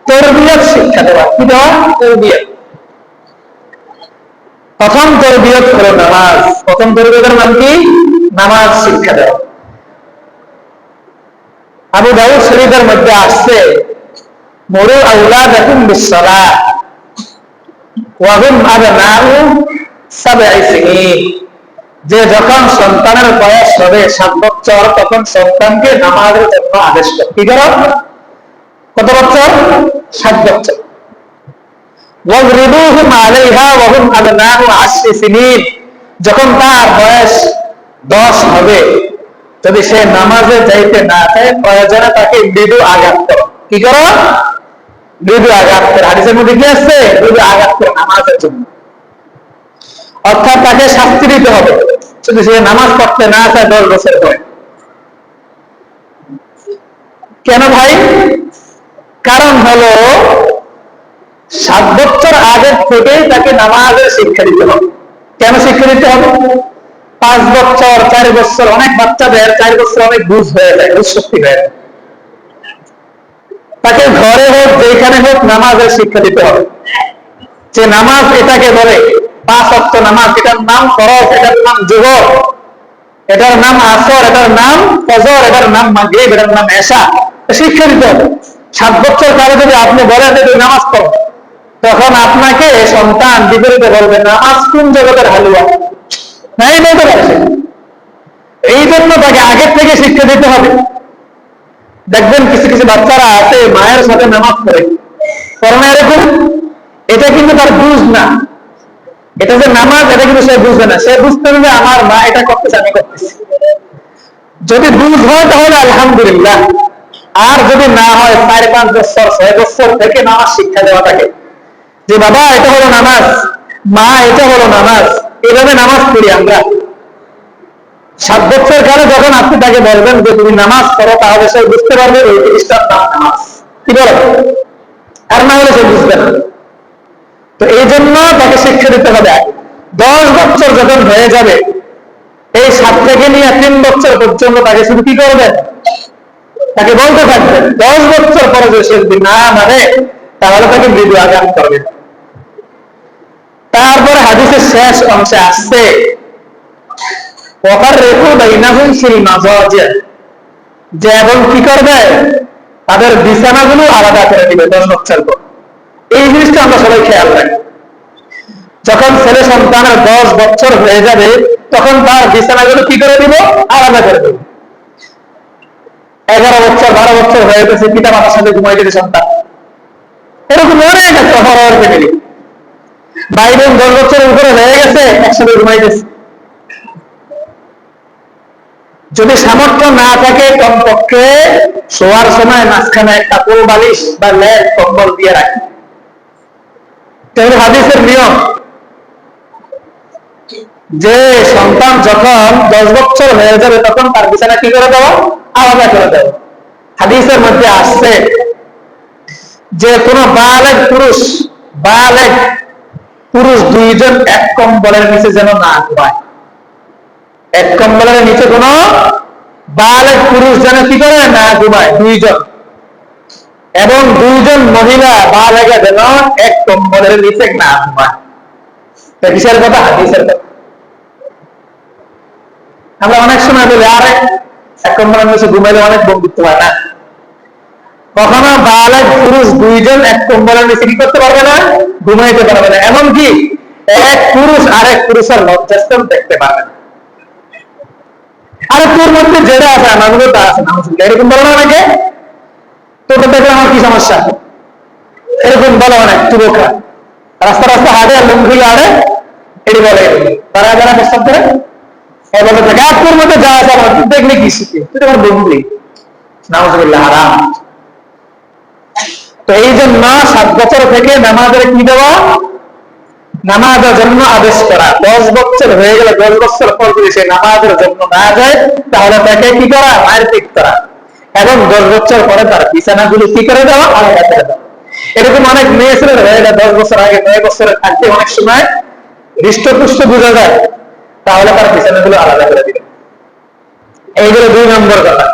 তরবিয়ত শিক্ষা দেওয়া। কি দেওয়া? তরবিয়ত। প্রথম তরবিয়ত হলো নামাজ। প্রথম তরবিয়তের নাম কি? নামাজ শিক্ষা দেওয়া। আবু দাউদ শরীফের মধ্যে আসছে মুরু আওলাদাকুম বিসসালাহ ওয়া হুম আবনাউ সাবঈ সিনিন, যে যখন সন্তানের বয়স হবে 7 বছর তখন সন্তানকে নামাজের জন্য আদেশ করো। কি করো? কত বছর? 7 বছর। ওয়াজরিবুহুম আলাইহা ওয়া হুম আবনাউ 10 সিনিন, যখন তার বয়স 10 হবে যদি সে নামাজে যাইতে না চায় প্রয়োজনে তাকে মৃদু আঘাত করো। কি করো? মৃদু আঘাত করো। হাদিসের মধ্যে কি আছে? মৃদু আঘাত করো নামাজের জন্য। অর্থাৎ তাকে শাস্তি দিতে হবে যদি সে নামাজ পড়তে না চায় 10 বছর পরে। কেন ভাই? কারণ হলো 7 বছর আগে থেকেই তাকে নামাজের শিক্ষা দিতে হবে। কেন শিক্ষা দিতে হবে? 5 বছর 4 বছর অনেক বাচ্চাদের 4 বছর অনেক বুঝ হয়ে যায়, বুঝ শক্তি হয়ে যায়। তাকে ঘরে হোক যেখানে হোক নামাজের শিক্ষা দিতে হবে। যে নামাজ এটাকে বলে 5 ওয়াক্ত নামাজ, এটার নাম ফরজ, এটার নাম জোহর, এটার নাম আসর, এটার নাম ফজর, এটার নাম মাগরিব, এটার নাম এশা, শিক্ষা দিতে হবে। 7 বছর কালে যদি আপনি বলেন যে তুই নামাজ পড়ো, তখন আপনাকে সন্তান বিপরীতে বলবে নামাজ কোন জগতের হালুয়া, নাই বলতে পারছে। এই জন্য তাকে আগের থেকে শিক্ষা দিতে হবে। দেখবেন কিছু কিছু বাচ্চারা আছে মায়ের সাথে নামাজ পড়ে, কারণ এরকম এটা কিন্তু তার বুঝ না, এটা যে নামাজ এটা কিন্তু সে বুঝবে না। সে বুঝতে হবে আমার মা এটা করতেছে আমি করতেছি। যদি বুঝ হয় তাহলে আলহামদুলিল্লাহ, আর যদি না হয় 4-5 বছর 6 বছর থেকে নামাজ শিক্ষা দেওয়া থাকে যে বাবা এটা হলো নামাজ, মা এটা হলো নামাজ, এভাবে নামাজ পড়ি আমরা। 7 বছর কালে যখন আপনি তাকে বলবেন যে তুমি নামাজ পড়ো, তাহলে সে বুঝতে পারবে ওই জিনিসটার নাম নামাজ। কি বলো? আর না হলে সে বুঝবে না। তো এই জন্য তাকে শিক্ষা দিতে হবে। 10 বছর যখন হয়ে যাবে, এই 7 থেকে নিয়ে 3 বছর পর্যন্ত তাকে শুধু কি করবেন? তাকে বলতে থাকবেন। 10 বছর পরে যদি সে না মানে তাহলে তাকে মৃদু আঘাত করবেন। তারপরে হাদিসের শেষ অংশে আসছে যে এবং কি করবে? তাদের বিছানাগুলো আলাদা করে দিবে 10 বছর পর। এই জিনিসটা আমরা সবাই খেয়াল রাখি। যখন ছেলে সন্তানের 10 বছর হয়ে যাবে তখন তার বিছানাগুলো কি করে দিব? আলাদা করে দেব। 11 বছর 12 বছর হয়ে গেছে পিতা মাতার সাথে ঘুমাই দিতে সন্তান, এরকম অনেক একটা হরর ফ্যামিলি। ভাই বোন 10 বছরের উপরে হয়ে গেছে একসাথে ঘুমাইতেছে। যদি সামর্থ্য না থাকে কমপক্ষে শোয়ার সময় মাঝখানে একটা কোল বালিশ বা লেপ কম্বল দিয়ে রাখে। তাহলে হাদিসের নিয়ম যে সন্তান যখন 10 বছর হয়ে যাবে তখন তার বিছানা কি করে দেওয়া? আলাদা করে দেওয়া। হাদিসের মধ্যে আসছে যে কোন বালেগ পুরুষ 2 জন এক কম্বলের নিচে যেন না ঘুমায়। এক কম্বলের নিচে কোন বালেগ পুরুষ যেন কি করে? না ঘুমায় 2 জন। এবং 2 জন মহিলা বালেগা যেন এক কম্বলের নিচে না ঘুমায়। কিসের কথা? হাদিসের কথা। আমরা অনেক সময় বলি আরে এক কম্বলের নিচে ঘুমাইলে অনেক বন্ধুত্ব হয় না। কখনো বালেগ পুরুষ 2 জন এক কম্বলের নিচে কি করতে পারবে না? ঘুমাইতে পারবে না। এমনকি এক পুরুষ আরেক পুরুষের লজ্জাস্থান দেখতে পারবে না। আরে তোর মধ্যে যেটা আছে আমার মধ্যে তা আছে না, এরকম বলো না অনেকে। তোকে দেখলে আমার কি সমস্যা? এরকম বলো অনেক যুবকরা রাস্তা রাস্তা হাঁটে আর লুঙ্গি আড়ে এটি বলে। তারা যারা প্রস্তাব করে বলে থাকে আর তোর মধ্যে যা আছে আমার, তুই দেখলে কি শিখে? তুই তোমার বন্ধুই নাউজুবিল্লাহ হারাম। তো এই জন্য 7 বছর থেকে নামাজের কি দেওয়া? নামাজের জন্য আদেশ করা। 10 বছর হয়ে গেলে 10 বছর পর যদি সে নামাজের জন্য না যায় তাহলে তাকে কি করা? মারপিট করা। এবং 10 বছর পরে তার বিছানাগুলো কি করে দেওয়া? আলাদা করে দেওয়া। এরকম অনেক মেয়ে ছেলের হয়ে যায় 10 বছর আগে 9 বছরের থাকতে অনেক সময় হৃষ্টপুষ্ট বোঝা যায়, তাহলে তার বিছানাগুলো আলাদা করে দিবে। এইগুলো 2 নম্বর কথা।